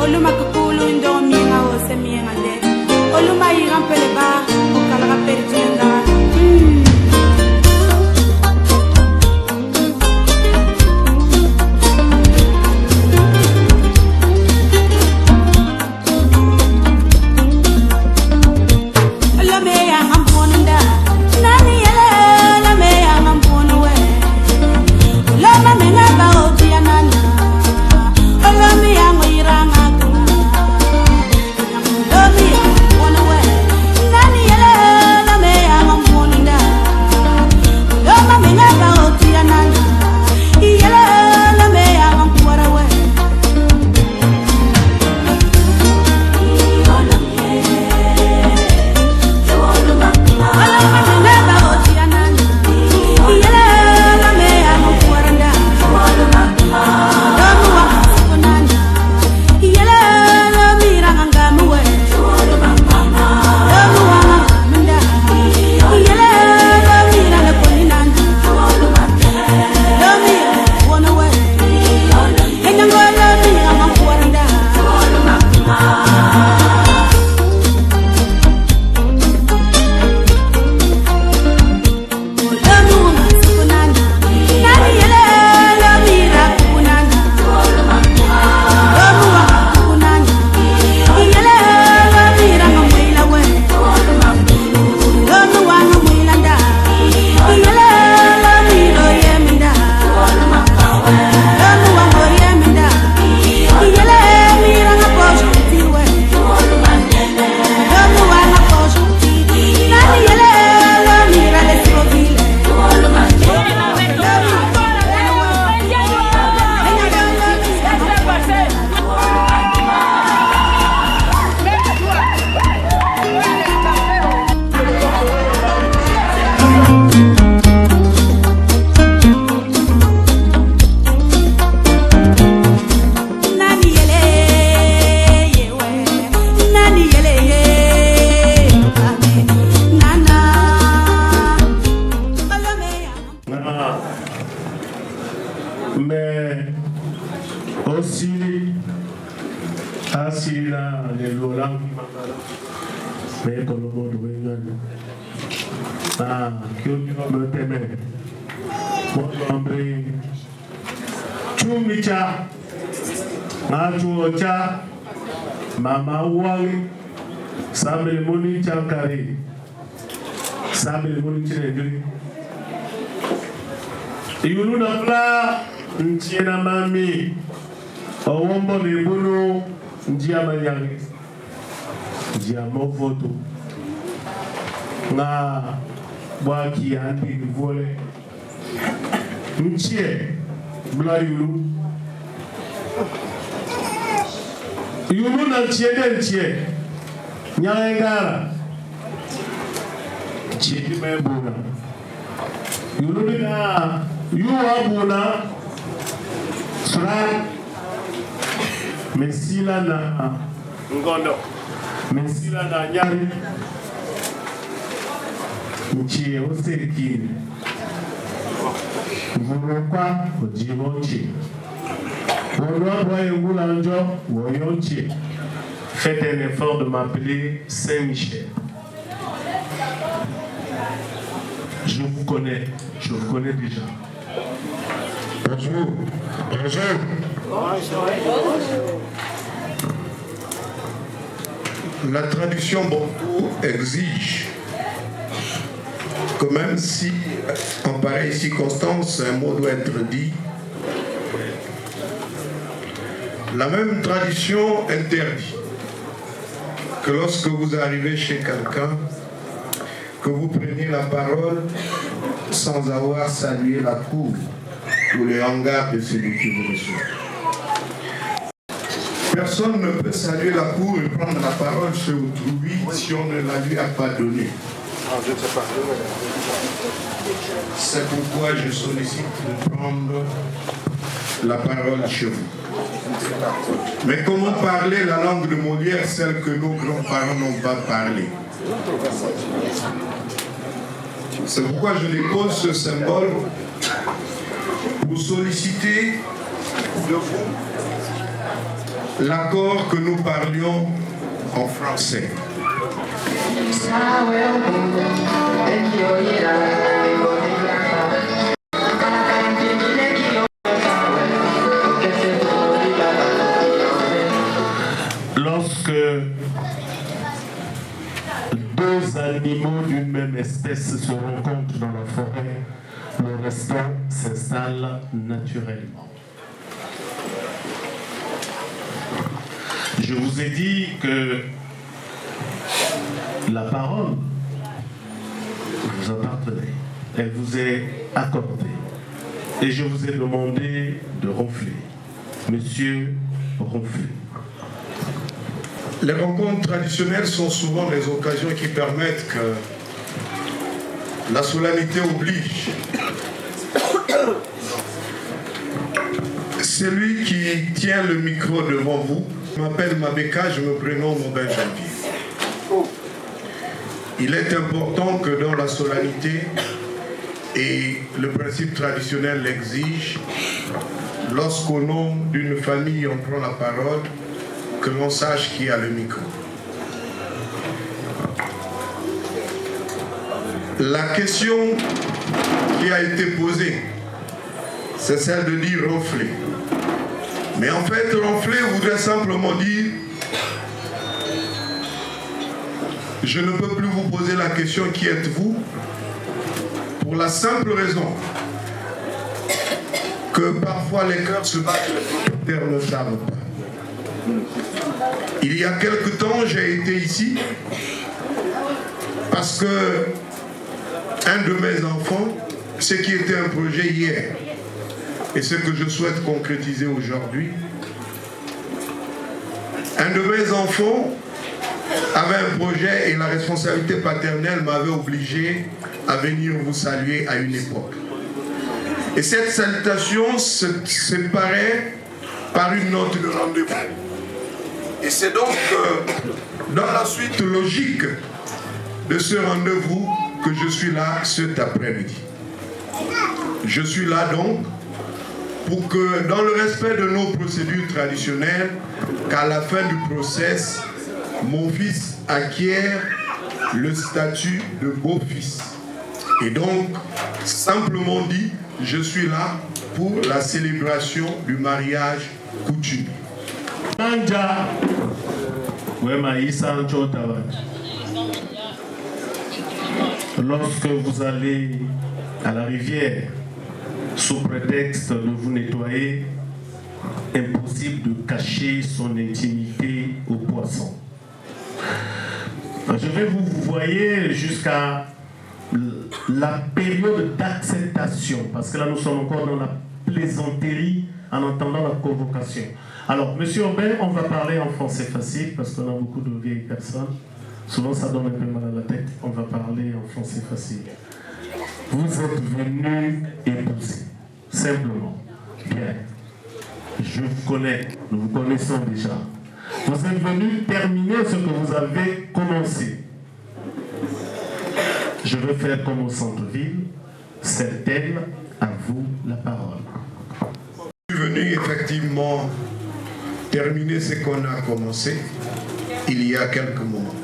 Oluma kukulu ndo mienga ose mienga de. Oluma irampele ba, okalaga perjenda. Mais aussi, asila les Lorang, mais comme le monde qui me temer. Mon Chumicha, Machuocha, Mama Wali, Samuel Moni Chankari, Samuel Moni Chinegri. Yuluna Fla, Ntiena Mami, Owombo Nebulu, Ndiama Yangi, Ndiamo Voto, Na Waki Andi Vole, Ntie, Bla Yulu, Yulu na Ntie, Nyangara, Ntie Mebuna, Yulu na You abuna Fra Mesila na Ngondo Mesila na Nyari Nchie Oserikini Mvurokwa Ojibonchi Wonwa Yungula Njo Woyonchi. Faites un effort de m'appeler Saint-Michel. Je vous connais déjà. Bonjour. La traduction bantou exige que même si, en pareille circonstance, un mot doit être dit, la même tradition interdit que lorsque vous arrivez chez quelqu'un, que vous preniez la parole sans avoir salué la cour ou le hangar de celui qui vous reçoit. Personne ne peut saluer la cour et prendre la parole chez autrui si on ne la lui a pas donnée. C'est pourquoi je sollicite de prendre la parole chez vous. Mais comment parler la langue de Molière, celle que nos grands-parents n'ont pas parlé? C'est pourquoi je dépose ce symbole pour solliciter de vous l'accord que nous parlions en français. Lorsque deux animaux d'une même espèce se rencontrent dans la forêt, le restant s'installe naturellement. Je vous ai dit que la parole vous appartenait, elle vous est accordée. Et je vous ai demandé de ronfler. Monsieur, ronflez. Les rencontres traditionnelles sont souvent des occasions qui permettent que la solennité oblige. Celui qui tient le micro devant vous m'appelle Mabeka, je me prénomme Aubin Janvier. Il est important que dans la solennité, et le principe traditionnel l'exige, lorsqu'au nom d'une famille on prend la parole, que l'on sache qui a le micro. La question qui a été posée, c'est celle de dire ronfler. Mais en fait, ronfler voudrait simplement dire je ne peux plus vous poser la question qui êtes-vous, pour la simple raison que parfois les cœurs se battent, les terres ne savent pas. Il y a quelque temps, j'ai été ici parce que un de mes enfants, ce qui était un projet hier et ce que je souhaite concrétiser aujourd'hui, un de mes enfants avait un projet et la responsabilité paternelle m'avait obligé à venir vous saluer à une époque. Et cette salutation se séparait par une note de rendez-vous. Et c'est donc dans la suite logique de ce rendez-vous que je suis là cet après-midi. Je suis là donc pour que, dans le respect de nos procédures traditionnelles, qu'à la fin du process, mon fils acquiert le statut de beau-fils. Et donc, simplement dit, je suis là pour la célébration du mariage coutumier. Lorsque vous allez à la rivière, sous prétexte de vous nettoyer, impossible de cacher son intimité aux poissons. Je vais vous voyez jusqu'à la période d'acceptation, parce que là nous sommes encore dans la plaisanterie en entendant la convocation. Alors, monsieur Aubin, on va parler en français facile, parce qu'on a beaucoup de vieilles personnes. Souvent, ça donne un peu mal à la tête. On va parler en français facile. Vous êtes venus épouser, simplement. Bien. Je vous connais, nous vous connaissons déjà. Vous êtes venus terminer ce que vous avez commencé. Je veux faire comme au centre-ville. C'est elle, à vous la parole. Je suis venu effectivement terminer ce qu'on a commencé il y a quelques moments.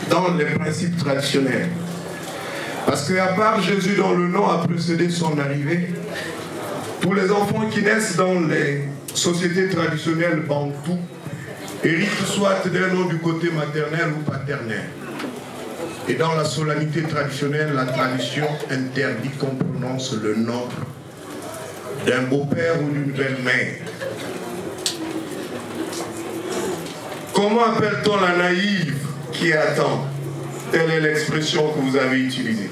Dans les principes traditionnels. Parce qu'à part Jésus dont le nom a précédé son arrivée, pour les enfants qui naissent dans les sociétés traditionnelles bantoues, héritent soit d'un nom du côté maternel ou paternel. Et dans la solennité traditionnelle, la tradition interdit qu'on prononce le nom d'un beau-père ou d'une belle-mère. Comment appelle-t-on la naïve qui attend? Telle est l'expression que vous avez utilisée.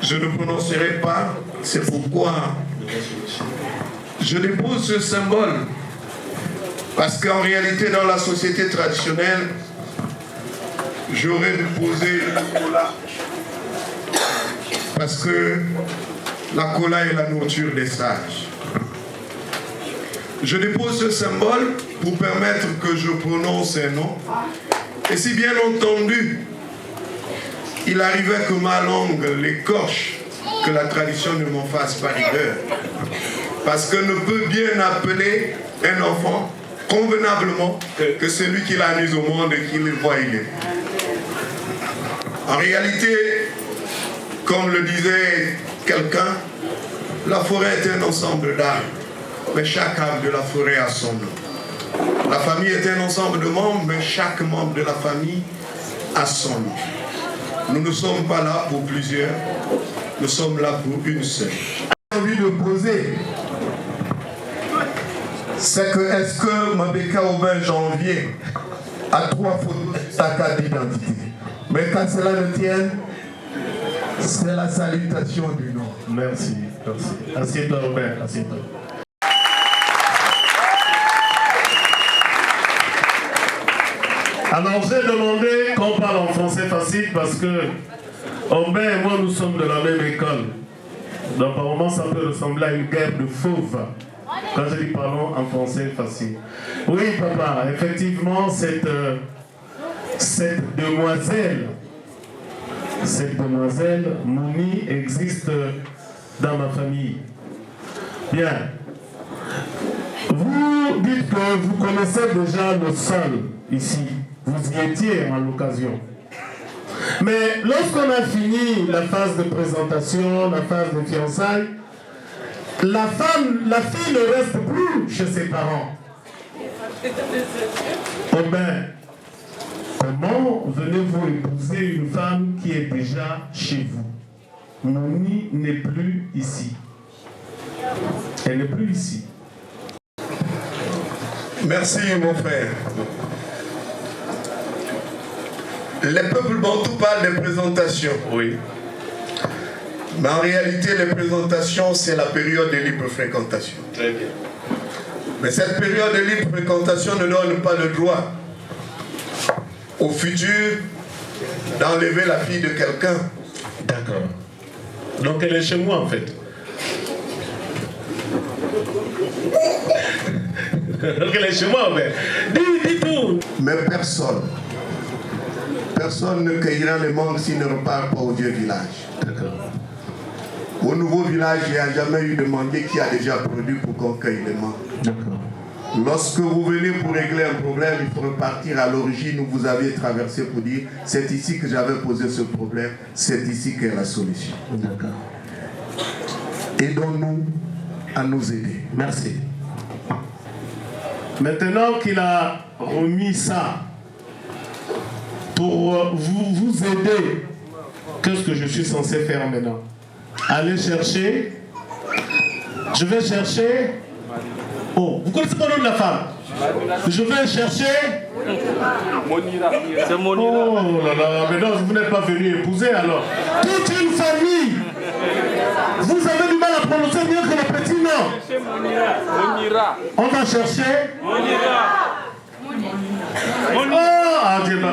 Je ne prononcerai pas, c'est pourquoi je dépose ce symbole. Parce qu'en réalité, dans la société traditionnelle, j'aurais déposé la cola. Parce que la cola est la nourriture des sages. Je dépose ce symbole pour permettre que je prononce un nom. Et si bien entendu, il arrivait que ma langue l'écorche, que la tradition ne m'en fasse pas rigueur. Parce que ne peut bien appeler un enfant convenablement que celui qui l'a mis au monde et qui le voit il est. En réalité, comme le disait quelqu'un, la forêt est un ensemble d'arbres, mais chaque arbre de la forêt a son nom. La famille est un ensemble de membres, mais chaque membre de la famille a son nom. Nous ne sommes pas là pour plusieurs, nous sommes là pour une seule. J'ai envie de poser, c'est que est-ce que Mabeka Aubin Janvier a 3 photos de sa carte d'identité? Mais quand cela ne tienne, c'est la salutation du nom. Merci, merci. Assieds-toi, Robert, assieds-toi. Alors j'ai demandé qu'on parle en français facile parce que Robert et moi nous sommes de la même école. Donc par moment ça peut ressembler à une guerre de fauves. Quand je dis parlons en français facile. Oui papa, effectivement cette demoiselle Mouni existe dans ma famille. Bien. Vous dites que vous connaissez déjà le sol ici. Vous y étiez à l'occasion. Mais lorsqu'on a fini la phase de présentation, la phase de fiançailles, la fille ne reste plus chez ses parents. Oh ben, comment venez-vous épouser une femme qui est déjà chez vous? Mouni n'est plus ici. Elle n'est plus ici. Merci mon frère. Les peuples bantous parlent des présentations. Oui. Mais en réalité, les présentations, c'est la période de libre fréquentation. Très bien. Mais cette période de libre fréquentation ne donne pas le droit au futur d'enlever la fille de quelqu'un. D'accord. Donc elle est chez moi en fait. Donc elle est chez moi, mais dis tout. Mais personne ne cueillera les mangues s'il ne repart pas au vieux village. D'accord. Au nouveau village, il n'y a jamais eu de manguier qui a déjà produit pour qu'on cueille les mangues. D'accord. Lorsque vous venez pour régler un problème, il faut repartir à l'origine où vous aviez traversé pour dire c'est ici que j'avais posé ce problème, c'est ici qu'est la solution. D'accord. Aidons-nous à nous aider. Merci. Maintenant qu'il a remis ça pour vous aider, qu'est-ce que je suis censé faire maintenant? Aller chercher. Je vais chercher. Oh, vous connaissez pas le nom de la femme? Je vais chercher. Monira. C'est Monira. Oh là là, mais non, vous n'êtes pas venu épouser alors. Toute une famille. Vous avez du mal à prononcer mieux que le petit nom. C'est Monira. On va chercher. Monira. Oh, ah, Dieu m'a.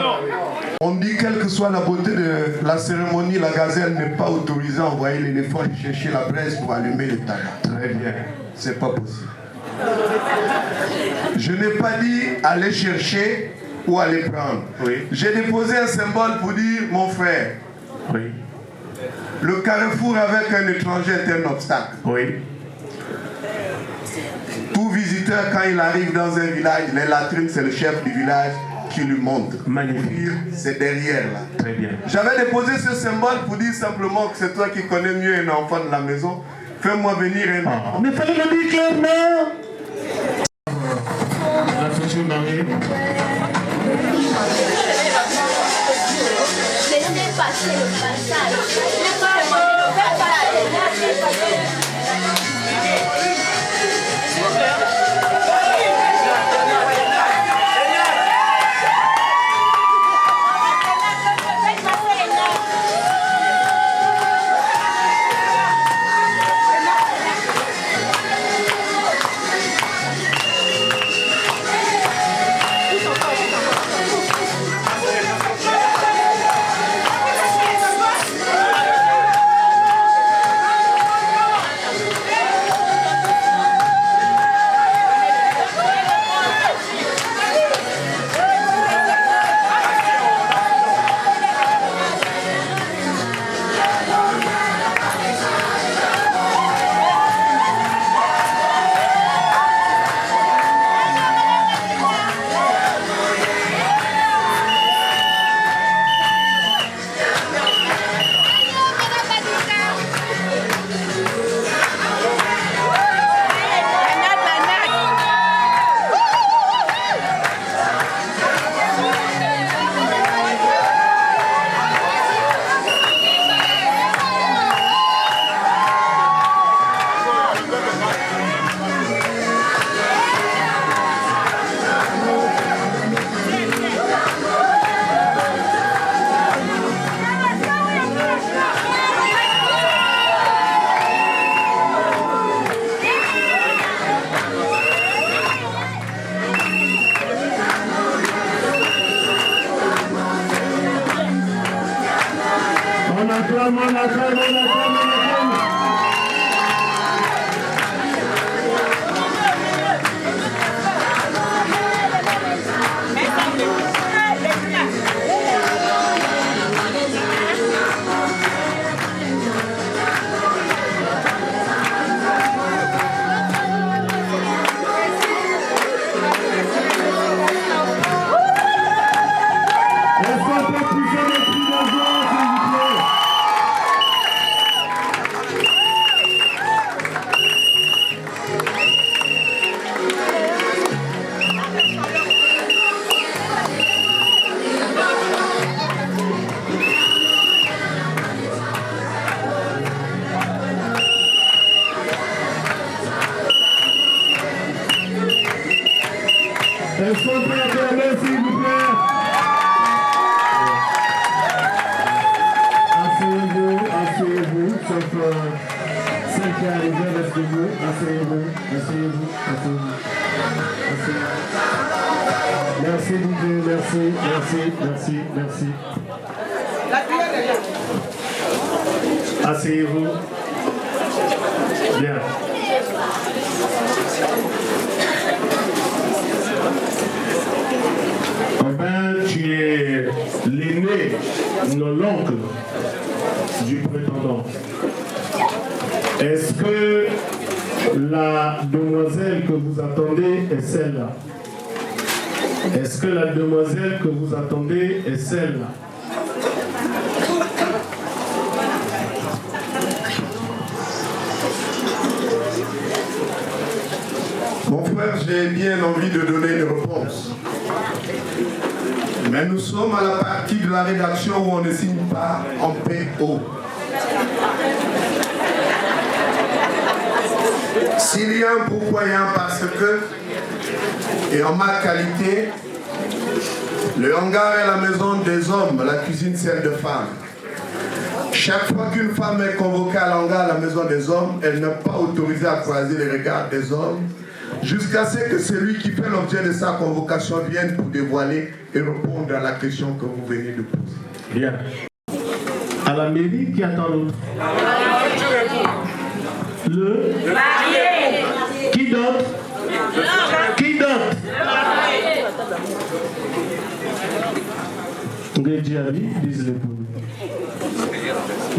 On dit quelle que soit la beauté de la cérémonie, la gazelle n'est pas autorisée à envoyer l'éléphant chercher la braise pour allumer le tabac. Très bien. C'est pas possible. Je n'ai pas dit aller chercher ou aller prendre. Oui. J'ai déposé un symbole pour dire mon frère. Oui. Le carrefour avec un étranger est un obstacle. Oui. Tout visiteur, quand il arrive dans un village, les latrines, c'est le chef du village qui lui montre. Magnifique. C'est derrière là. Très bien. J'avais déposé ce symbole pour dire simplement que c'est toi qui connais mieux un enfant de la maison. Fais-moi venir un enfant. Mais fallait le dire clairement. La future mariée. Laissez passer le passage. celle qui est arrivée, restez-vous, asseyez-vous. Merci Didier, merci. Asseyez-vous. Bien. Enfin, tu es l'aîné, non l'oncle du prétendant. Est-ce que la demoiselle que vous attendez est celle-là? Est-ce que la demoiselle que vous attendez est celle-là? Mon frère, j'ai bien envie de donner une réponse. Mais nous sommes à la partie de la rédaction où on ne signe pas en PO. S'il y a un pourquoi, il y a un parce que, et en ma qualité, le hangar est la maison des hommes, la cuisine celle de femmes. Chaque fois qu'une femme est convoquée à l'hangar à la maison des hommes, elle n'est pas autorisée à croiser les regards des hommes, jusqu'à ce que celui qui fait l'objet de sa convocation vienne pour dévoiler et répondre à la question que vous venez de poser. Bien. À la mairie, qui attend l'autre? Le marié. Qui d'autre? Qui d'autre? Ngé Djiabi, disent les poules.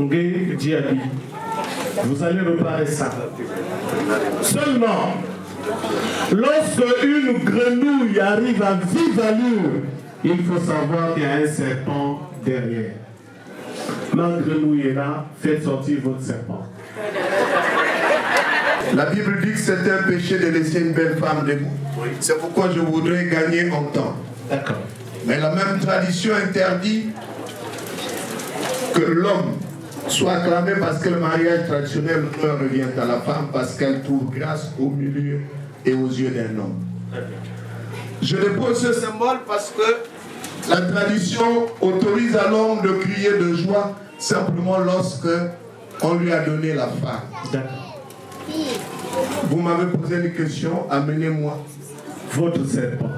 Ngé Djiabi. Vous allez reparer ça. Seulement, lorsque une grenouille arrive à vive allure, il faut savoir qu'il y a un serpent derrière. Ma grenouille est là, faites sortir votre serpent. La Bible dit que c'est un péché de laisser une belle femme debout. C'est pourquoi je voudrais gagner en temps. D'accord. Mais la même tradition interdit que l'homme soit acclamé parce que le mariage traditionnel revient à la femme parce qu'elle trouve grâce au milieu et aux yeux d'un homme. Je dépose ce symbole parce que la tradition autorise à l'homme de crier de joie simplement lorsque on lui a donné la femme. D'accord. Vous m'avez posé une question, amenez-moi Votre serpent.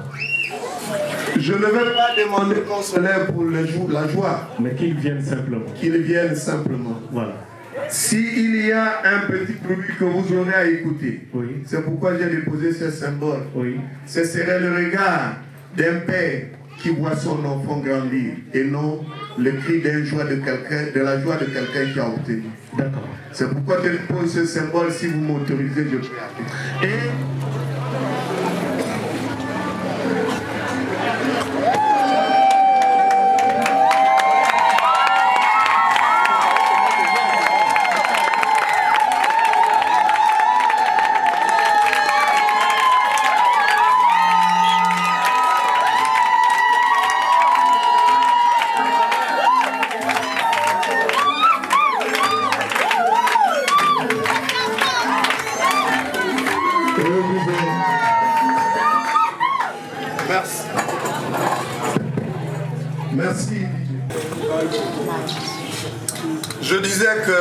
Je ne vais pas demander qu'on se lève pour la joie. Mais qu'ils viennent simplement. Qu'ils viennent simplement. Voilà. S'il y a un petit bruit que vous aurez à écouter, Oui. c'est pourquoi j'ai déposé ce symbole. Oui. Ce serait le regard d'un père qui voit son enfant grandir et non le cri de la joie de quelqu'un qui a obtenu. D'accord. C'est pourquoi je dépose ce symbole. Si vous m'autorisez, je peux appeler. Et merci. Je disais que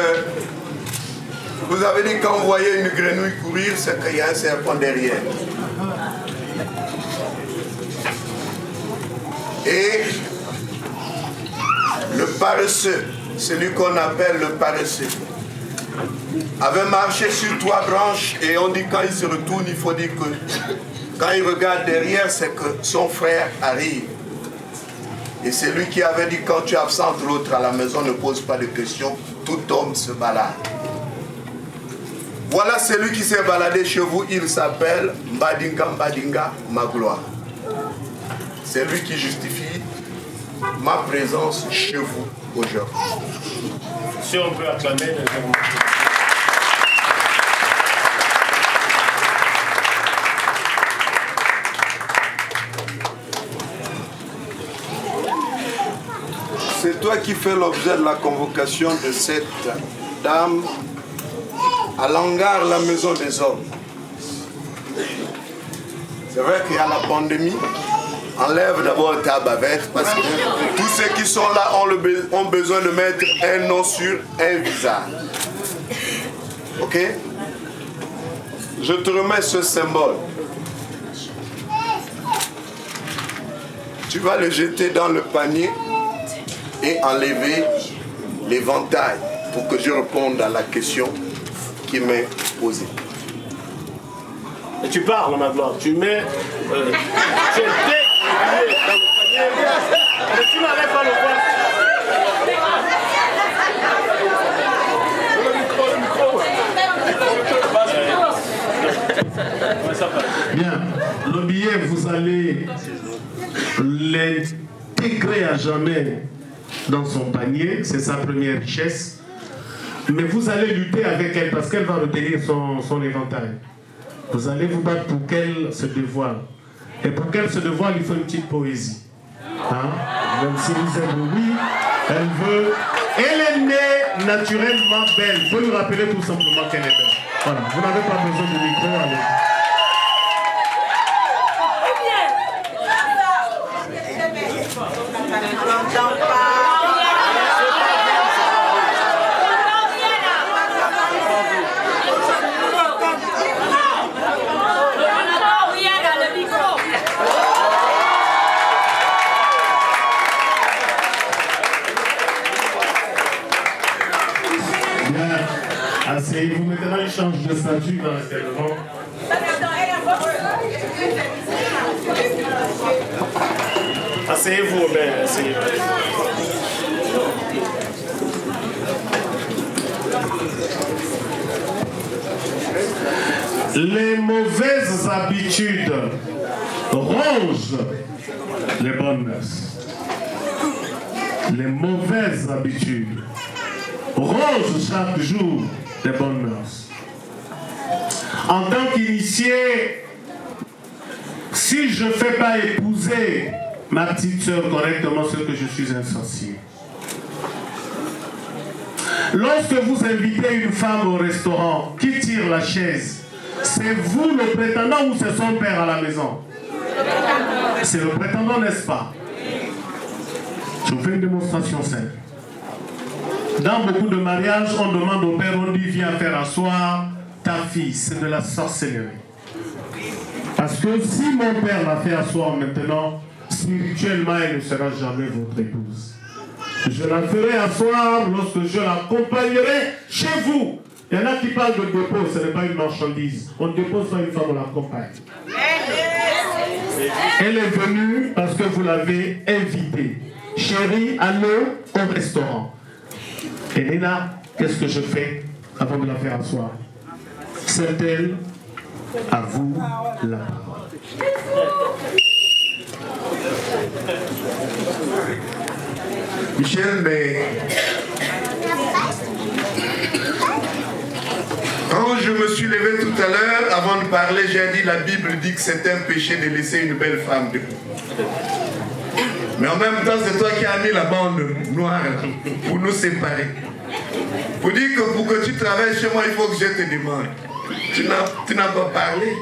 vous avez dit quand vous voyez une grenouille courir, c'est qu'il y a un serpent derrière. Et le paresseux, celui qu'on appelle le paresseux, avait marché sur 3 branches et on dit quand il se retourne, il faut dire que quand il regarde derrière, c'est que son frère arrive. Et c'est lui qui avait dit quand tu absentes l'autre à la maison, ne pose pas de questions, tout homme se balade. Voilà celui qui s'est baladé chez vous, il s'appelle Mbadinga Magloire. C'est lui qui justifie ma présence chez vous aujourd'hui. Si on peut acclamer, C'est toi qui fais l'objet de la convocation de cette dame à l'hangar, la maison des hommes. C'est vrai qu'il y a la pandémie. Enlève d'abord ta bavette parce que tous ceux qui sont là ont besoin de mettre un nom sur un visage. Ok? Je te remets ce symbole. Tu vas le jeter dans le panier et enlever l'éventail pour que je réponde à la question qui m'est posée. Et tu parles, ma gloire. Tu mets... tu intègres le billet dans le panier. Et tu n'enlèves pas le poids. Bien. Le billet, vous allez l'intégrer à jamais dans son panier. C'est sa première richesse. Mais vous allez lutter avec elle parce qu'elle va retenir son éventail. Vous allez vous battre pour qu'elle se dévoile. Et pour qu'elle se dévoile, il faut une petite poésie. Hein? Même si vous êtes oui, elle veut... Elle est née naturellement belle. Il faut lui rappeler tout simplement qu'elle est belle. Voilà, vous n'avez pas besoin de micro. Allez. Asseyez-vous maintenant, il change de statut dans le devant. Asseyez-vous, Robert, asseyez-vous. Les mauvaises habitudes rongent les bonnes mœurs. Les mauvaises habitudes rongent chaque jour les bonnes mœurs. En tant qu'initié, si je ne fais pas épouser ma petite sœur correctement, c'est que je suis un sorcier. Lorsque vous invitez une femme au restaurant qui tire la chaise, c'est vous le prétendant ou c'est son père à la maison? C'est le prétendant, n'est-ce pas? Je vous fais une démonstration simple. Dans beaucoup de mariages, on demande au père, on dit viens faire asseoir ta fille. C'est de la sorcellerie. Parce que si mon père l'a fait asseoir maintenant, spirituellement, elle ne sera jamais votre épouse. Je la ferai asseoir lorsque je l'accompagnerai chez vous. Il y en a qui parlent de dépôt, ce n'est pas une marchandise. On ne dépose pas une femme, on l'accompagne. Elle est venue parce que vous l'avez invitée. Chérie, allons au restaurant. Elena, qu'est-ce que je fais avant de la faire asseoir? C'est elle, à vous la parole. Michel, mais quand je me suis levé tout à l'heure, avant de parler, j'ai dit la Bible dit que c'est un péché de laisser une belle femme debout. Mais en même temps, c'est toi qui as mis la bande noire là, pour nous séparer. Pour dire que pour que tu travailles chez moi, il faut que je te demande. Tu n'as pas parlé.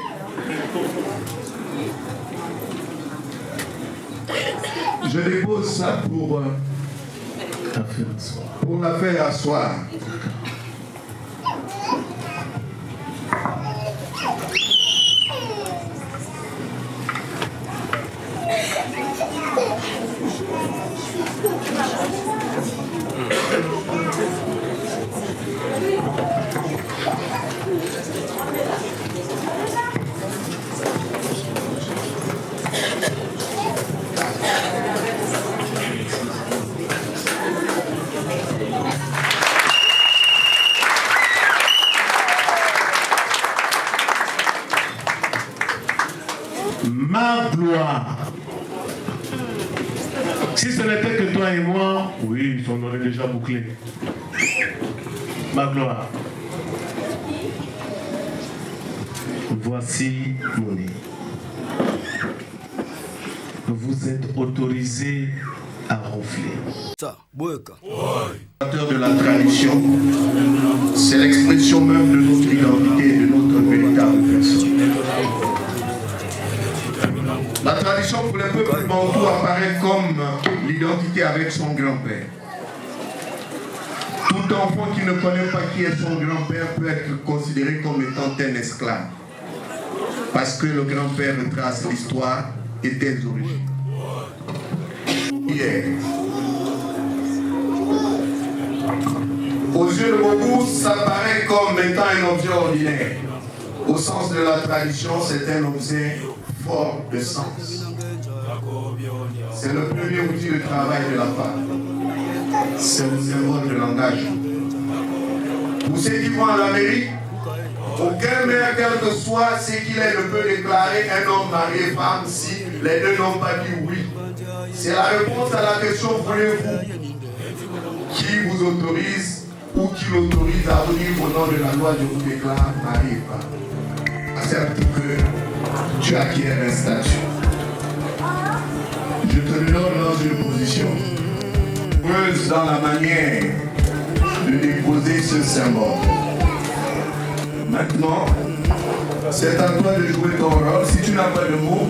Je dépose ça pour la faire asseoir. Ma gloire. Si ce n'était que toi et moi, oui, on aurait déjà bouclé. Ma gloire. Voici mon nez. Vous êtes autorisé à ronfler. De la tradition, c'est l'expression même de notre identité et de notre véritable personne. La tradition pour les peuples bantous apparaît comme l'identité avec son grand-père. Tout Tout enfant qui ne connaît pas qui est son grand-père peut être considéré comme étant un esclave. Parce que le grand-père retrace l'histoire et des origines. Hier, aux yeux de beaucoup, ça paraît comme étant un objet ordinaire. Au sens de la tradition, c'est un objet fort de sens. C'est le premier outil de travail de la femme. C'est le symbole de l'engagement. Pour ceux qui vont en Amérique, aucun maire, quel que soit ce qu'il est, ne peut déclarer un homme marié femme si les deux n'ont pas dit oui. C'est la réponse à la question voulez-vous qui vous autorise ou qui l'autorise à vous dire au nom de la loi je vous déclare marié femme. Accepte que tu acquiers un statut. Je te donne dans une position heureuse dans la manière de déposer ce symbole. Maintenant, c'est à toi de jouer ton rôle. Si tu n'as pas de mots,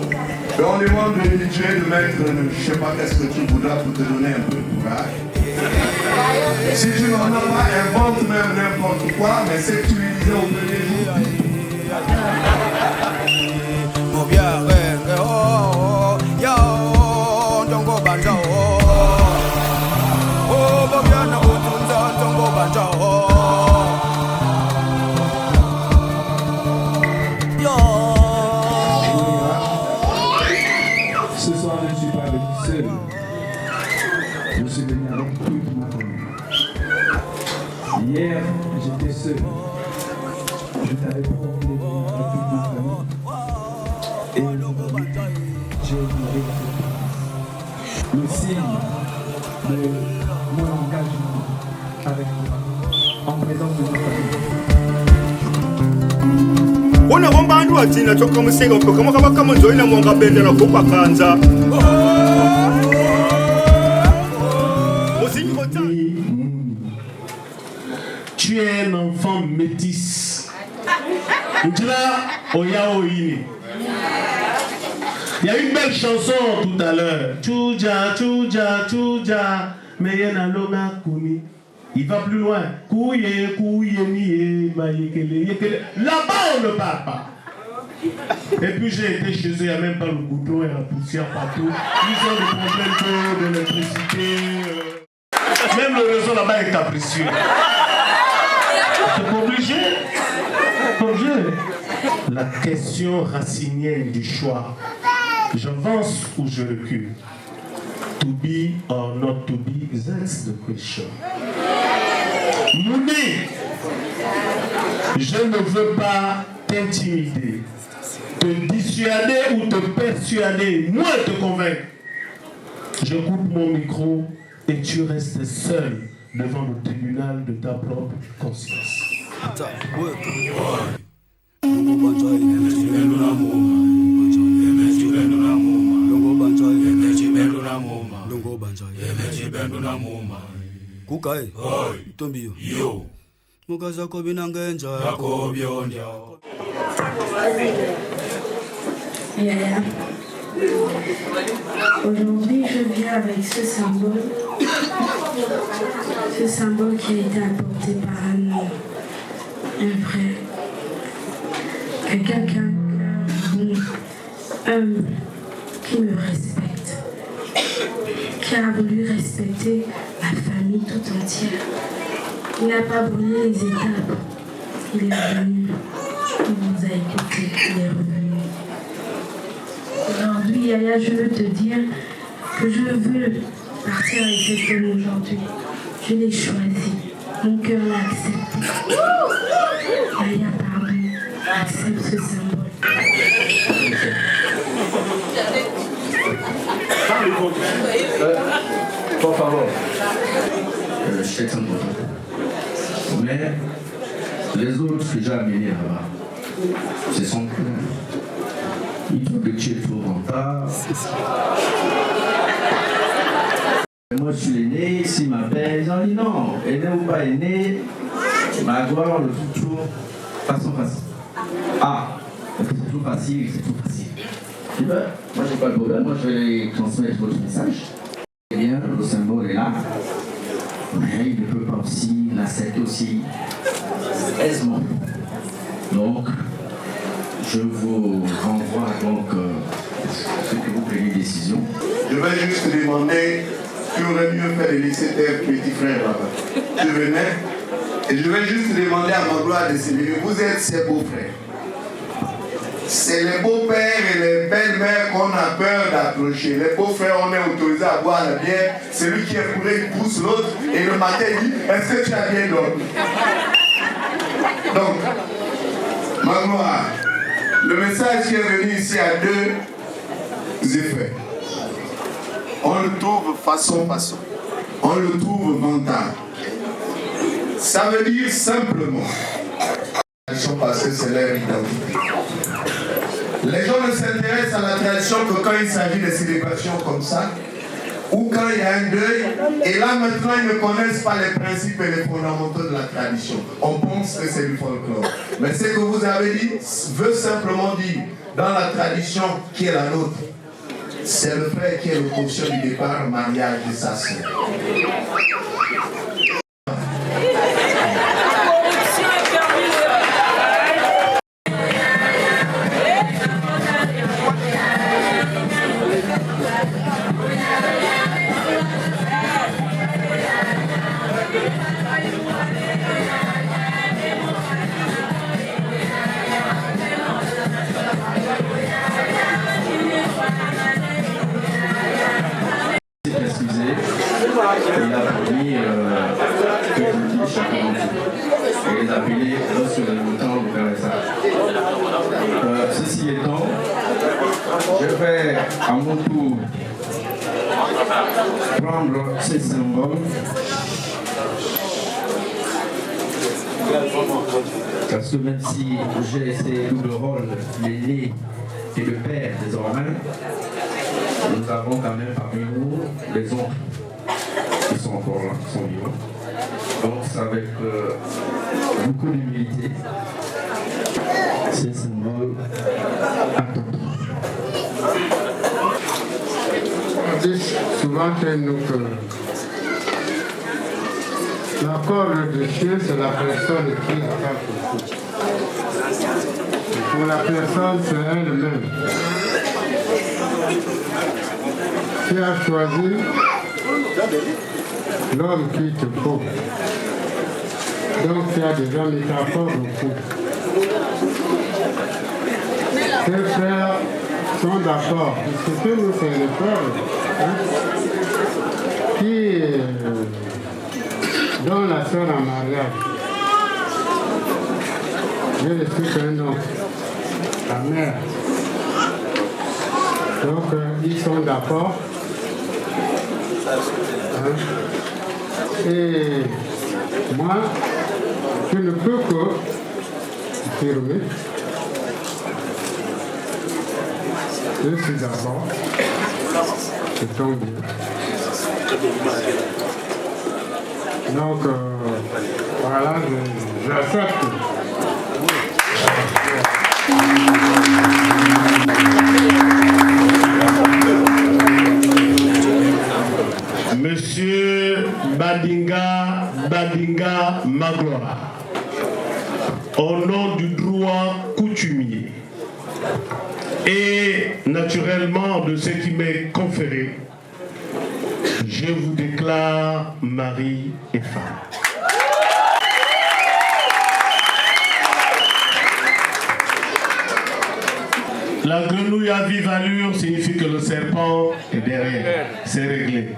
on demande de DJ de mettre, je ne sais pas qu'est-ce que tu voudras pour te donner un peu de courage. Si tu n'en as pas, invente même n'importe quoi, mais c'est que tu lui disais au premier jour. Ce soir, je ne suis pas venu seul. Je suis venu avec toute ma famille. Hier, j'étais seul. Je t'avais promis de venir avec toute ma famille. Et aujourd'hui, j'ai ignoré le signe de mon engagement avec toi, en présence de ma famille. Ona wambandu atina toka musego kama kama joina mwanga bendera kwa kanza. Tu es un enfant métis. Il y a une belle chanson tout à l'heure. Tchouja, tchouja, tchouja. Mais il y a un longa kumi. Il va plus loin. Kouye, kouye, niye, maïekele, yekele. Là-bas, on ne parle pas. Et puis j'ai été chez eux, il n'y a même pas le goudron et la poussière partout. Ils ont des problèmes d'électricité. Même le réseau là-bas est capricieux. C'est obligé. La question racinienne du choix. J'avance ou je recule. To be or not to be, that's the question. Mouni, je ne veux pas t'intimider, te dissuader ou te persuader, moi te convaincre. Je coupe mon micro et tu restes seul devant le tribunal de ta propre conscience. Kukai, Tombio, yo, Mukazako Binangenja, Yakobio. Aujourd'hui, je viens avec ce symbole qui a été apporté par un frère, quelqu'un qui a un homme qui me respecte, qui a voulu respecter la famille tout entière. Il n'a pas brûlé les étapes, il est venu, il nous a écoutés, il est revenu. Aujourd'hui, Yaya, je veux te dire que je veux partir avec cet homme aujourd'hui. Je l'ai choisi. Mon cœur l'a accepté. Yaya, pardon. Accepte ce symbole. Por favor. Je t'attends. Mais les autres que j'ai amenés là-bas, ce sont il faut que tu es trop rentable. Moi, je suis l'aîné, s'il m'appelle, ils ont dit non, aîné ou pas aîné, ma gloire, le futur, façon facile. Ah, c'est tout facile, c'est tout facile. Je dis, ben, moi, j'ai pas de problème, moi, je vais transmettre votre message. Eh bien, le symbole est là. mais il ne peut pas aussi l'accepter aussi aisément. Donc, je vous renvoie donc ce que vous prenez décision. Je vais juste demander, tu aurais mieux fait de laisser tes petits frères là-bas. Tu venais, et je vais juste demander à Magloire de se lever. Vous êtes ses beaux-frères. C'est les beaux-pères et les belles-mères qu'on a peur d'approcher. Les beaux-frères, on est autorisé à boire la bière. Celui qui est bourré, il pousse l'autre. Et le matin, il dit, est-ce que tu as bien dormi? Donc, Magloire, le message qui est venu ici a deux effets. On le trouve façon. On le trouve mental. Ça veut dire simplement, parce que c'est leur identité. Les gens ne s'intéressent à la tradition que quand il s'agit de célébrations comme ça, ou quand il y a un deuil, et là maintenant ils ne connaissent pas les principes et les fondamentaux de la tradition. On pense que c'est du folklore. Mais ce que vous avez dit veut simplement dire, dans la tradition qui est la nôtre, c'est le frère qui est le caution du départ au mariage de sa sœur. Il a promis que je vous dis chacun d'entre vous. Et les appeler lorsque le temps vous verrez ça. Ceci étant, je vais à mon tour prendre ces symboles. Parce que même si j'ai ces doubles rôles, l'aîné et le père désormais, nous avons quand même parmi nous les oncles qui sont encore là, qui sont vivants. Donc c'est avec beaucoup d'humilité. Ces symboles attendent. On dit souvent que nous que l'accord de chien, c'est la personne qui l'attaque le coup. Pour la personne, c'est elle-même. Qui a choisi l'homme qui te faut. Donc il y a déjà métaphore au coup. Tes frères sont d'accord, puisque nous c'est les frères qui donnent la sœur en mariage. Je ne suis qu'un nom, la mère. Donc ils sont d'accord. Et moi, je ne peux que affirmer. Je suis d'accord. C'est tant bien. Donc, voilà, j'accepte. Monsieur Badinga Magloire, au nom du droit coutumier et naturellement de ce qui m'est conféré, je vous déclare mari et femme. La grenouille à vive allure signifie que le serpent est derrière. C'est réglé.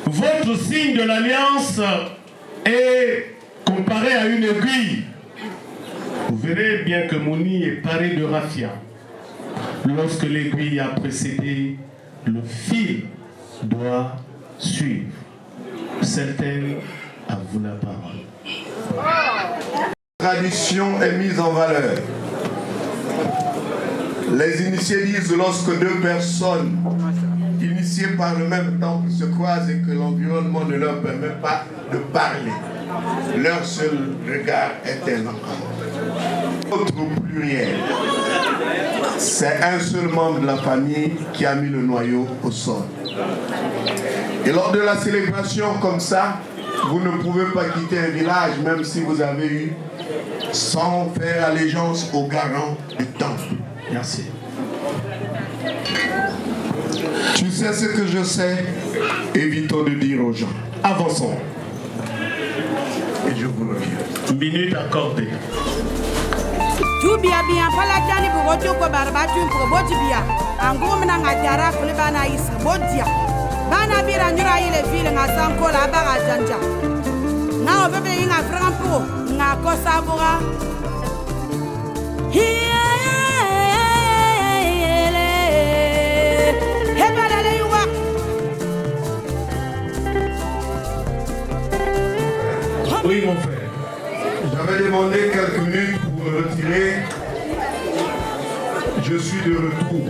Votre signe de l'alliance est comparé à une aiguille. Vous verrez bien que Mouni est paré de raffia. Lorsque l'aiguille a précédé, le fil doit suivre. C'est elle, à vous la parole. La tradition est mise en valeur. Les initiés disent lorsque deux personnes initiées par le même temple se croisent et que l'environnement ne leur permet pas de parler, leur seul regard est un enfant. Autre pluriel, c'est un seul membre de la famille qui a mis le noyau au sol. Et lors de la célébration comme ça, vous ne pouvez pas quitter un village, même si vous avez eu, sans faire allégeance au garant du temple. Merci. Tu sais ce que je sais, évitons de dire aux gens. Avançons. Et je vous reviens. Minute accordée. Jubia bien palakani bugoto ko barbatu ko botibia angum na ngajara kule bana is bodia bana bira nyura ile ville ngasan ko la baga janja na obebe inga franco nga ko sabura Oui, mon frère. J'avais demandé quelques minutes pour me retirer. Je suis de retour.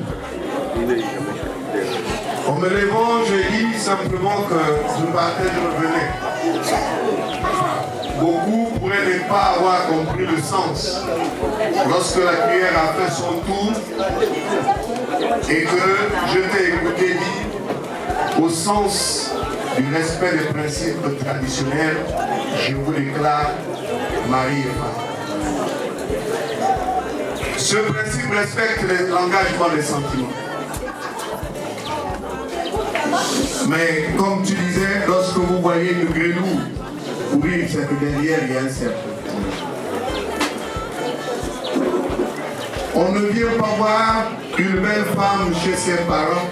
En me levant, j'ai dit simplement que je partais, je revenais. Beaucoup pourraient ne pas avoir compris le sens lorsque la cuillère a fait son tour et que je t'ai écouté dire au sens du respect des principes traditionnels, je vous déclare mari et femme. Ce principe respecte l'engagement des sentiments. Mais comme tu disais, lorsque vous voyez une grenouille courir, c'est que derrière il y a un cercle. On ne vient pas voir une belle femme chez ses parents.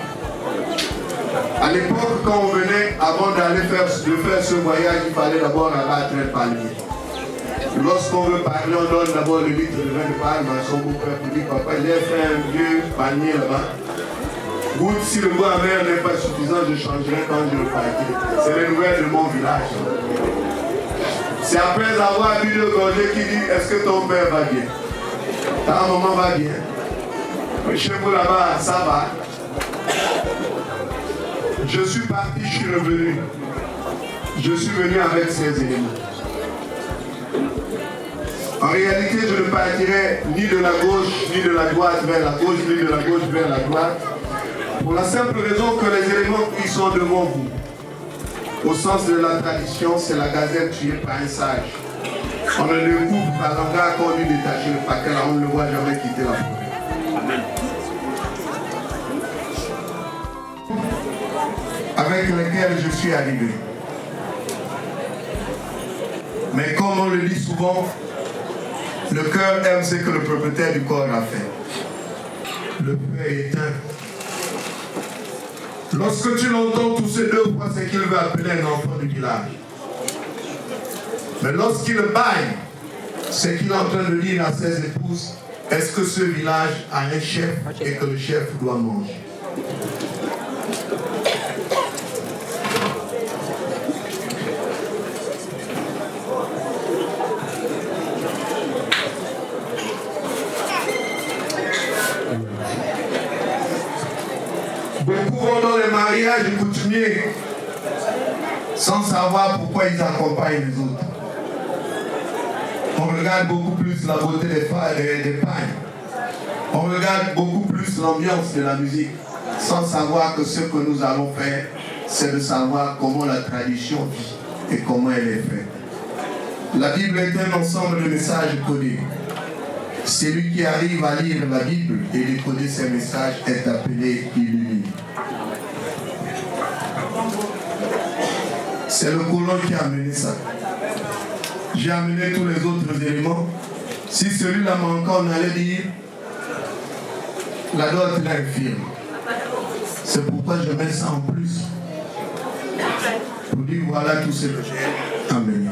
À l'époque, quand on venait, avant d'aller faire ce voyage, il fallait d'abord abattre un palmier. Lorsqu'on veut parler, on donne d'abord le litre de vin de palme à son beau-père pour dire papa, j'ai fait un vieux panier là-bas. Goûte, si le goût amer n'est pas suffisant, je changerai quand je repartirai. C'est les nouvelles de mon village. C'est après avoir vu le gorgé qui dit est-ce que ton père va bien? Ta maman va bien? Chez vous là-bas, ça va. Je suis parti, je suis revenu. Je suis venu avec ces éléments. En réalité, je ne partirai ni de la gauche, ni de la droite vers la gauche, ni de la gauche vers la droite. Pour la simple raison que les éléments qui sont devant vous, au sens de la tradition, c'est la gazelle tuée par un sage. On ne le coupe par l'engrais qu'on lui détache le paquet, là on ne le voit jamais quitter la forêt. Avec lesquels je suis arrivé. Mais comme on le dit souvent, le cœur aime ce que le propriétaire du corps a fait. Le feu est éteint. Lorsque tu l'entends tous ces deux fois, c'est qu'il veut appeler un enfant du village. Mais lorsqu'il baille, c'est qu'il est en train de dire à ses épouses, est-ce que ce village a un chef et que le chef doit manger? Beaucoup vont dans les mariages coutumiers sans savoir pourquoi ils accompagnent les autres. On regarde beaucoup plus la beauté des pagnes. On regarde beaucoup plus l'ambiance de la musique sans savoir que ce que nous allons faire, c'est de savoir comment la tradition vit et comment elle est faite. La Bible est un ensemble de messages codés. Celui qui arrive à lire la Bible et décoder ces messages est appelé illuminé. C'est le colon qui a amené ça. J'ai amené tous les autres éléments. Si celui-là manquait, on allait dire la dot est infirme. C'est pourquoi je mets ça en plus. Pour dire voilà tout ce que j'ai amené.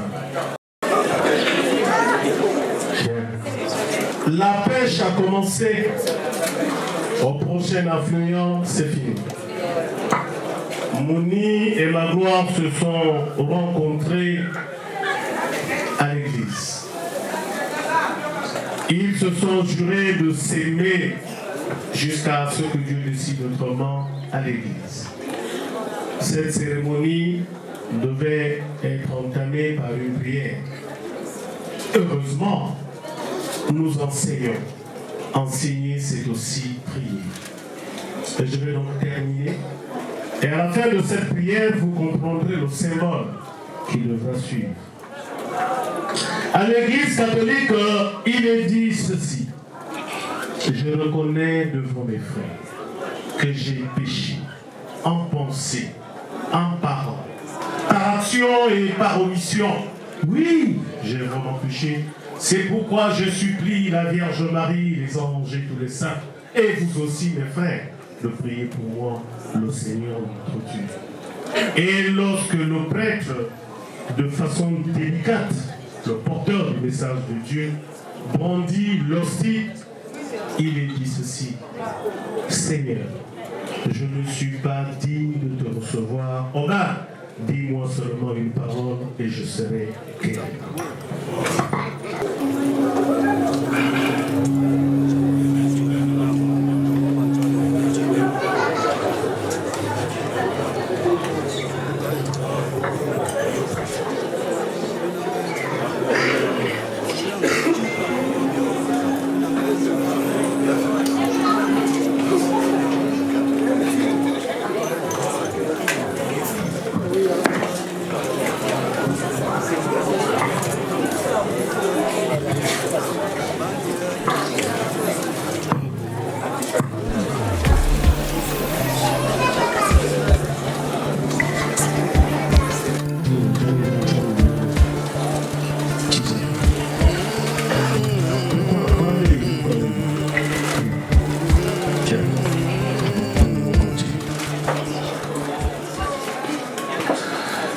La pêche a commencé. Au prochain affluent, c'est fini. Mouni et Magloire se sont rencontrés à l'église. Ils se sont jurés de s'aimer jusqu'à ce que Dieu décide autrement à l'église. Cette cérémonie devait être entamée par une prière. Heureusement, nous enseignons. Enseigner, c'est aussi prier. Et je vais donc terminer Et à la fin de cette prière, vous comprendrez le symbole qui devra suivre. À l'Église catholique, il est dit ceci. Je reconnais devant mes frères que j'ai péché en pensée, en parole, par action et par omission. Oui, j'ai vraiment péché. C'est pourquoi je supplie la Vierge Marie, les anges et tous les saints, et vous aussi, mes frères, de prier pour moi, le Seigneur notre Dieu. Et lorsque le prêtre, de façon délicate, le porteur du message de Dieu, brandit l'hostie, il est dit ceci. Seigneur, je ne suis pas digne de te recevoir. Oh ben, dis-moi seulement une parole et je serai guéri.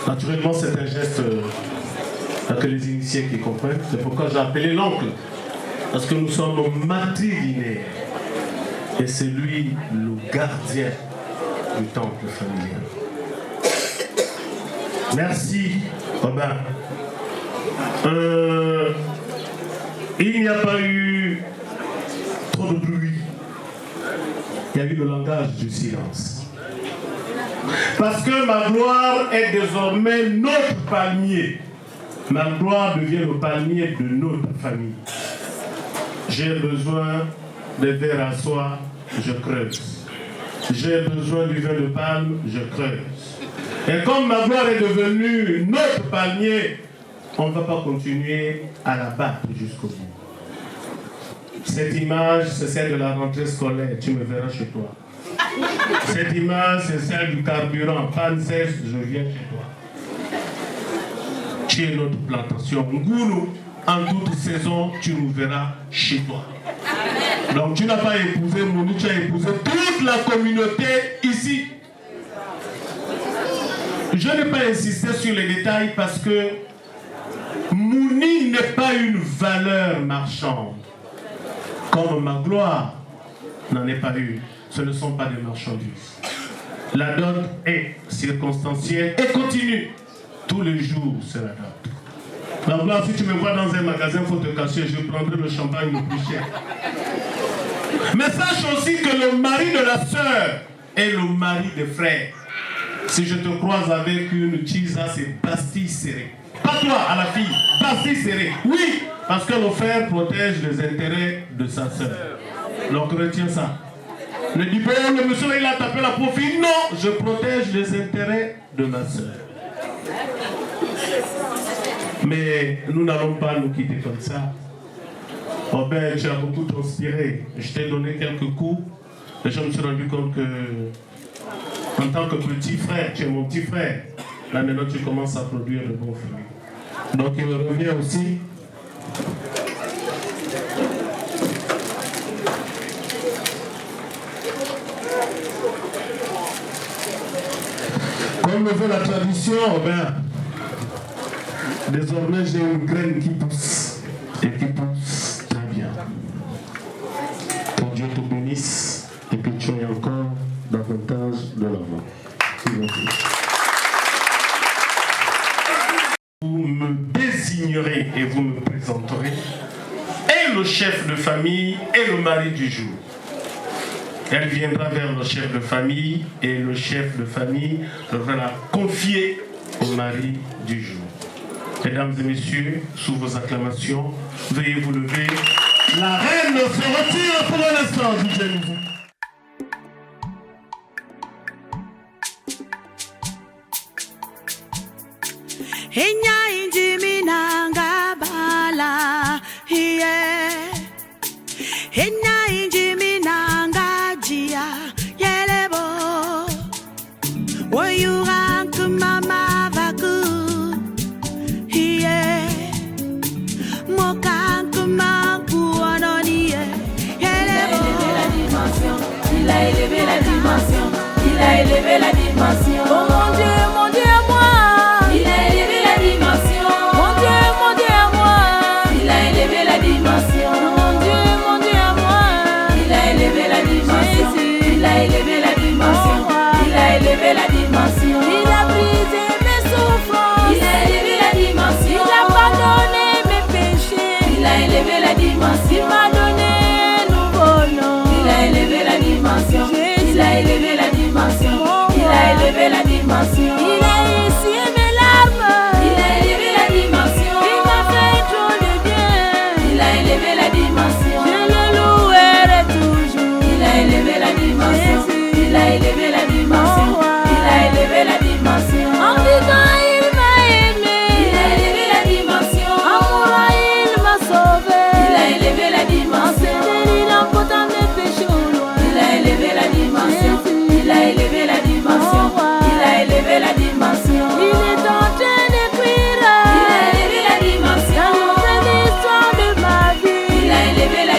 Naturellement, c'est un geste que les initiés qui comprennent. C'est pourquoi j'ai appelé l'oncle. Parce que nous sommes matrilinéaires. Et c'est lui le gardien du temple familial. Merci, Robin. Il n'y a pas eu trop de bruit. Il y a eu le langage du silence. Parce que ma gloire est désormais notre palmier. Ma gloire devient le palmier de notre famille. J'ai besoin de verres à soie, je creuse. J'ai besoin du vin de palme, je creuse. Et comme ma gloire est devenue notre palmier, on ne va pas continuer à la battre jusqu'au bout. Cette image, c'est celle de la rentrée scolaire, tu me verras chez toi. Cette image, c'est celle du carburant. Panne sèche, je viens chez toi. Tu es notre plantation. Ngoulou, en toute saison, tu nous verras chez toi. Donc tu n'as pas épousé Mouni, tu as épousé toute la communauté ici. Je n'ai pas insisté sur les détails parce que Mouni n'est pas une valeur marchande. Comme ma gloire n'en est pas une. Ce ne sont pas des marchandises. La dot est circonstancielle et continue. Tous les jours, c'est la dot. Ma gloire, si tu me vois dans un magasin, il faut te cacher, je prendrai le champagne le plus cher. Mais sache aussi que le mari de la sœur est le mari des frères. Si je te croise avec une chisa, c'est Bastille serrée. Pas toi, à la fille, Bastille serrée. Oui, parce que le frère protège les intérêts de sa sœur. Donc retiens ça. Ne dis pas, oh, le monsieur il a tapé la profil. Non, je protège les intérêts de ma sœur. Mais nous n'allons pas nous quitter comme ça. Oh ben, tu as beaucoup transpiré. Je t'ai donné quelques coups. Et je me suis rendu compte que, en tant que petit frère, tu es mon petit frère. Là maintenant, tu commences à produire de bons fruits. Donc il me revient aussi. Comme le veut la tradition, ben, désormais j'ai une graine qui pousse et qui pousse très bien. Que Dieu te bénisse et que tu aies encore davantage de l'avant. Vous me désignerez et vous me présenterez et le chef de famille et le mari du jour. Elle viendra vers le chef de famille et le chef de famille devra la confier au mari du jour. Mesdames et messieurs, sous vos acclamations, veuillez vous lever. La reine se retire pour un instant du Jésus.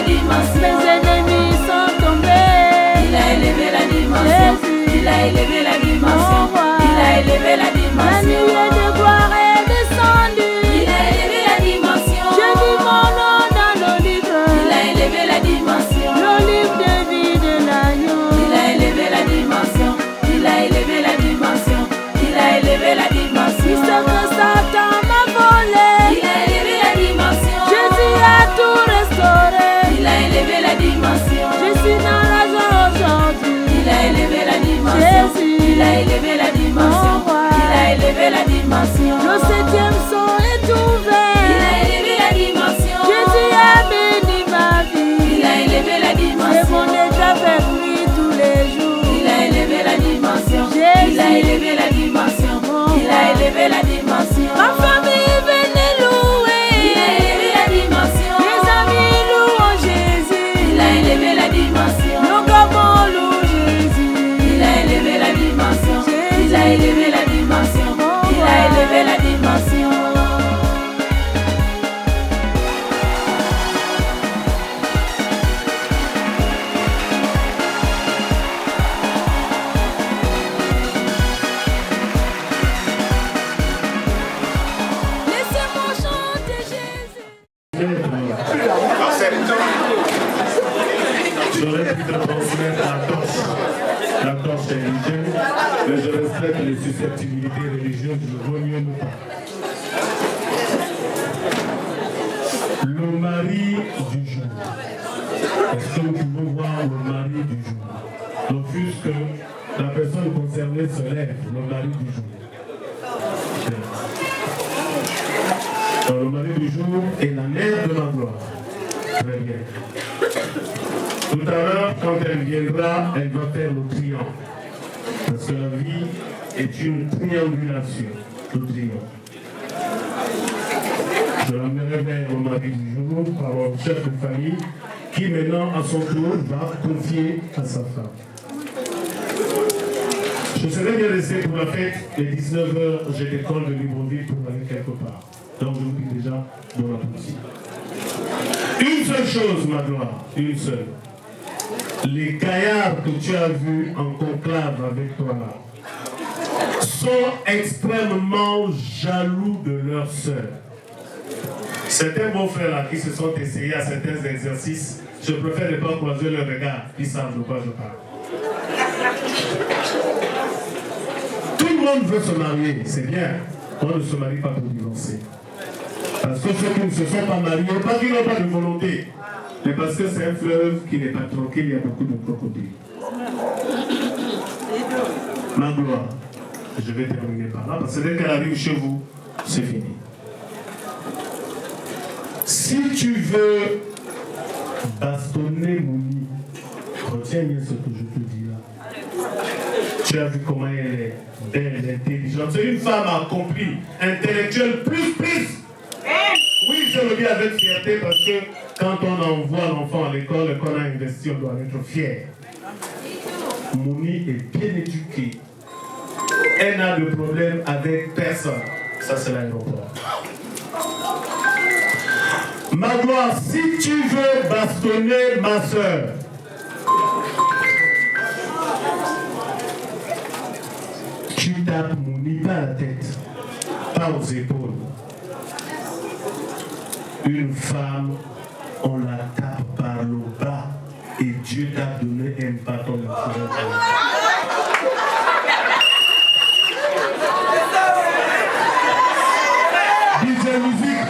dimension. Mes ennemis sont tombés. Il a élevé la dimension. Il a élevé la dimension. Il a élevé la dimension. La nuée de gloire est descendue. Il a élevé la dimension. Je dis mon nom dans le livre. Il a élevé la dimension. Le livre de vie de l'agneau. Il a élevé la dimension. Il a élevé la dimension. Il a élevé la dimension. Ce que Satan m'a volé. Il a élevé la dimension. Jésus a tout restauré. Il a élevé la dimension. Je suis dans la joie aujourd'hui. Il a élevé la dimension. Jésus. Il a élevé la dimension. Il a élevé la dimension. Le 7e son est ouvert. Il a élevé la dimension. Jésus a béni ma vie. Il a élevé la dimension. Et mon état avec lui tous les jours. Il a élevé la dimension. Jésus. Il a élevé la dimension. Il a élevé la dimension. Ma famille venez louer. Il a élevé la dimension. Mes amis louent Jésus. Il a élevé la dimension. Nos gamins louent Jésus. Il a élevé la dimension. Il a élevé la dimension. Il a élevé la dimension. Laissez-moi chanter Jésus. J'aurais pu te transmettre la torche indigène, mais je respecte les susceptibilités religieuses, je ne renie pas. Le mari du jour. Est-ce que nous pouvons voir le mari du jour? Lorsque la personne concernée se lève, le mari du jour. Alors, le mari du jour est la mère de la gloire. Très bien. Tout à l'heure, quand elle viendra, elle va faire le triomphe. Parce que la vie est une triangulation, le triomphe. Je l'amènerai vers le mari du jour par un chef de famille qui maintenant, à son tour, va confier à sa femme. Je serais bien resté pour la fête, les 19h, j'ai l'école de Libreville pour aller quelque part. Donc je vous dis déjà, bon appétit. Une seule chose, ma gloire, une seule. Les gaillards que tu as vus en conclave avec toi là sont extrêmement jaloux de leur sœur. Certains beaux frères là qui se sont essayés à certains exercices, je préfère ne pas croiser leur regard, ils savent de quoi je parle. Tout le monde veut se marier, c'est bien. On ne se marie pas pour divorcer. Parce que ceux qui ne se sont pas mariés, pas qu'ils n'ont pas de volonté, mais parce que c'est un fleuve qui n'est pas tranquille, il y a beaucoup de crocodiles. Ma gloire, je vais terminer par là, parce que dès qu'elle arrive chez vous, c'est fini. Si tu veux bastonner Mouni, retiens bien ce que je te dis là. Tu as vu comment elle est belle, intelligente. C'est une femme accomplie, intellectuelle, plus. Oui, je le dis avec fierté parce que quand on envoie l'enfant à l'école et qu'on a investi, on doit être fier. Mouni est bien éduquée. Elle n'a de problème avec personne. Ça, c'est l'aéroport. Ma gloire, si tu veux bastonner ma soeur, tu tapes Mouni pas à la tête, pas aux épaules. Une femme, on la tape par le bas et Dieu t'a donné un bâton de fourrure. DJ musique.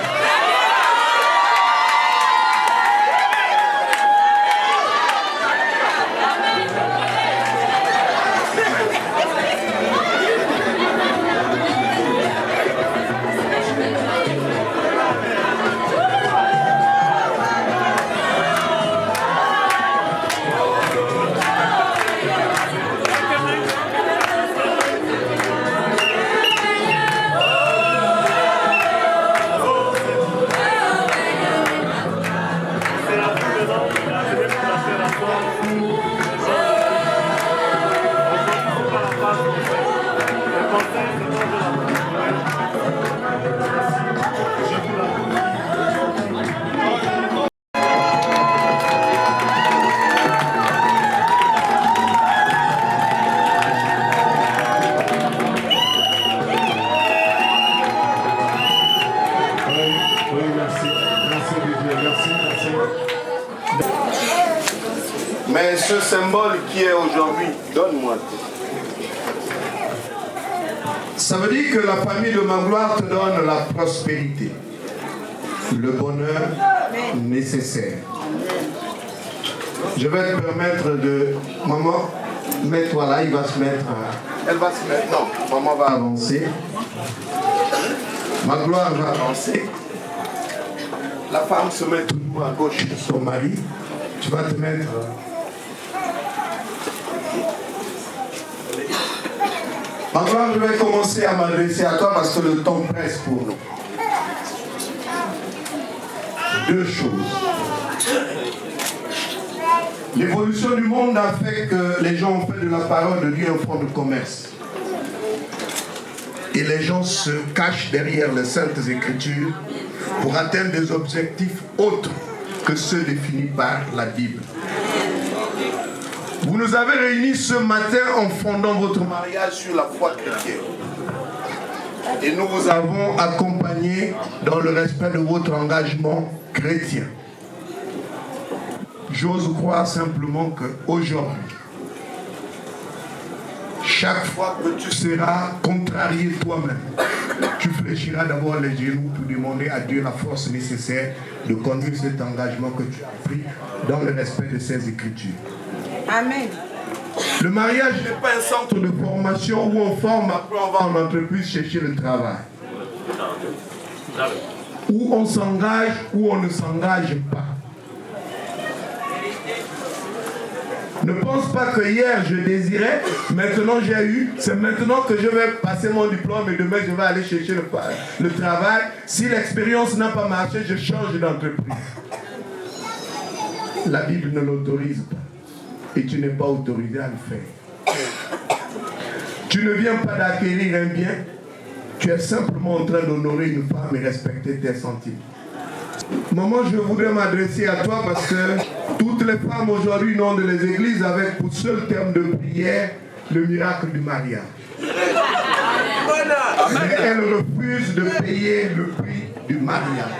Mais ce symbole qui est aujourd'hui, donne-moi. Ça veut dire que la famille de Magloire te donne la prospérité, le bonheur nécessaire. Je vais te permettre de... Maman, mets-toi là, il va se mettre... Elle va se mettre... Non, maman va avancer. Magloire va avancer. La femme se met tout à gauche de son mari. Tu vas te mettre... Magloire, je vais commencer à m'adresser à toi parce que le temps presse pour nous. Deux choses. L'évolution du monde a fait que les gens ont fait de la parole de Dieu un fonds de commerce. Et les gens se cachent derrière les saintes écritures pour atteindre des objectifs autres que ceux définis par la Bible. Vous nous avez réunis ce matin en fondant votre mariage sur la foi chrétienne. Et nous vous avons accompagné dans le respect de votre engagement chrétien. J'ose croire simplement qu'aujourd'hui, chaque fois que tu seras contrarié toi-même, tu fléchiras d'abord les genoux pour demander à Dieu la force nécessaire de conduire cet engagement que tu as pris dans le respect de ces Écritures. Amen. Le mariage n'est pas un centre de formation où on forme, après on va en entreprise chercher le travail. Où on s'engage, où on ne s'engage pas. Ne pense pas que hier je désirais, maintenant j'ai eu, c'est maintenant que je vais passer mon diplôme et demain je vais aller chercher le travail. Si l'expérience n'a pas marché, je change d'entreprise. La Bible ne l'autorise pas et tu n'es pas autorisé à le faire. Tu ne viens pas d'acquérir un bien, tu es simplement en train d'honorer une femme et respecter tes sentiments. Maman, je voudrais m'adresser à toi parce que toutes les femmes aujourd'hui inondent les églises avec pour seul terme de prière le miracle du mariage. Mais elles refusent de payer le prix du mariage.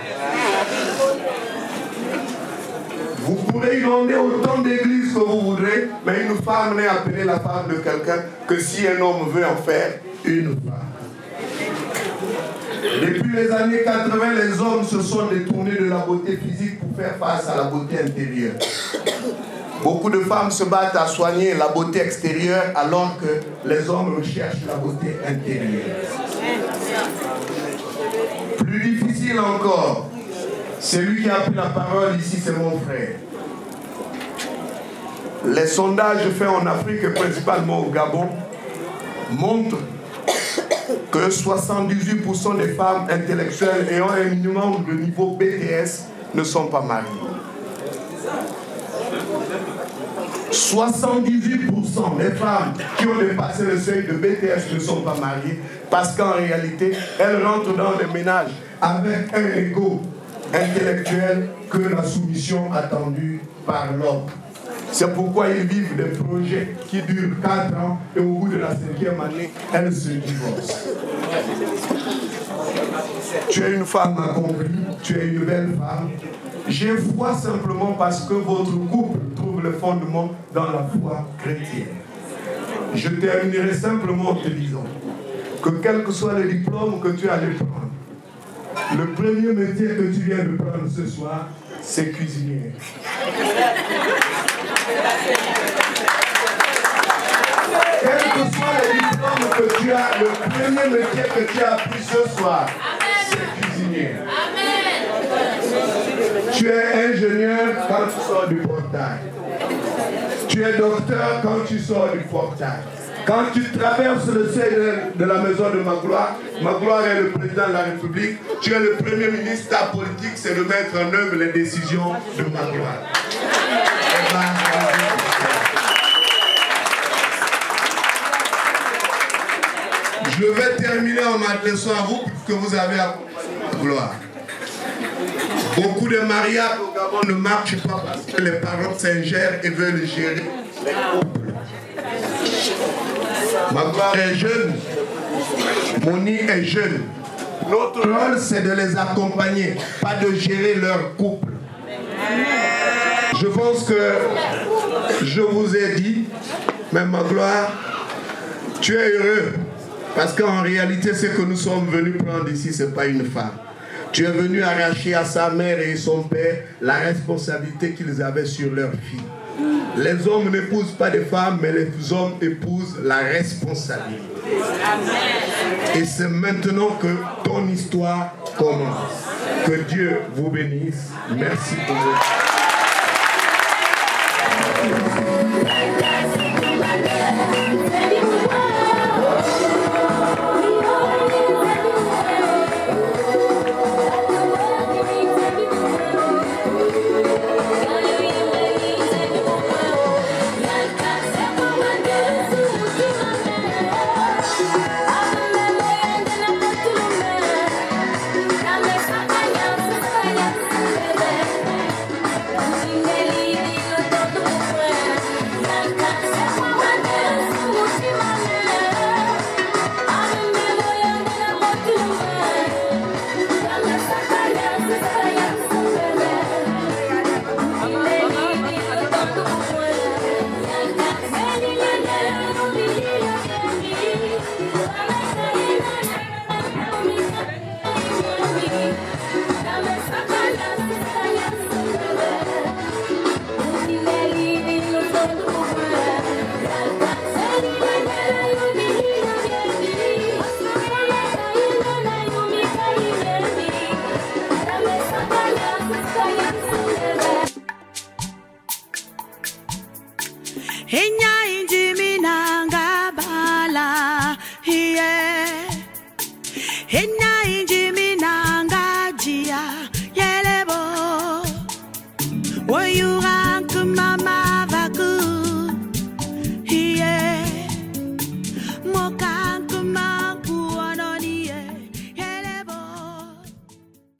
Vous pourrez inonder autant d'églises que vous voudrez, mais une femme n'est appelée la femme de quelqu'un que si un homme veut en faire une femme. Depuis les années 80, les hommes se sont détournés de la beauté physique pour faire face à la beauté intérieure. Beaucoup de femmes se battent à soigner la beauté extérieure alors que les hommes recherchent la beauté intérieure. Plus difficile encore, celui qui a pris la parole ici, c'est mon frère. Les sondages faits en Afrique et principalement au Gabon montrent que 78% des femmes intellectuelles ayant un minimum de niveau BTS ne sont pas mariées. 78% des femmes qui ont dépassé le seuil de BTS ne sont pas mariées parce qu'en réalité, elles rentrent dans les ménages avec un ego intellectuel que la soumission attendue par l'homme. C'est pourquoi ils vivent des projets qui durent 4 ans et au bout de la 5e année, elles se divorcent. Tu es une femme accomplie, tu es une belle femme. J'ai foi simplement parce que votre couple trouve le fondement dans la foi chrétienne. Je terminerai simplement en te disant que quel que soit le diplôme que tu allais prendre, le premier métier que tu viens de prendre ce soir, c'est cuisinier. Quel que soit le diplôme que tu as, le premier métier que tu as appris ce soir, c'est cuisinier. Tu es ingénieur quand tu sors du portail. Tu es docteur quand tu sors du portail. Quand tu traverses le seuil de la maison de Magloire est le président de la République, tu es le premier ministre, ta politique c'est de mettre en œuvre les décisions de Magloire. Je vais terminer en m'adressant à vous que vous avez à gloire. Beaucoup de mariages au Gabon ne marchent pas parce que les parents s'ingèrent et veulent gérer les couples. Magloire est jeune, Moni est jeune. Notre rôle, c'est de les accompagner, pas de gérer leur couple. Je pense que je vous ai dit, même ma gloire, tu es heureux. Parce qu'en réalité, ce que nous sommes venus prendre ici, ce n'est pas une femme. Tu es venu arracher à sa mère et son père la responsabilité qu'ils avaient sur leur fille. Les hommes n'épousent pas des femmes, mais les hommes épousent la responsabilité. Et c'est maintenant que ton histoire commence. Que Dieu vous bénisse. Merci pour votre... Henya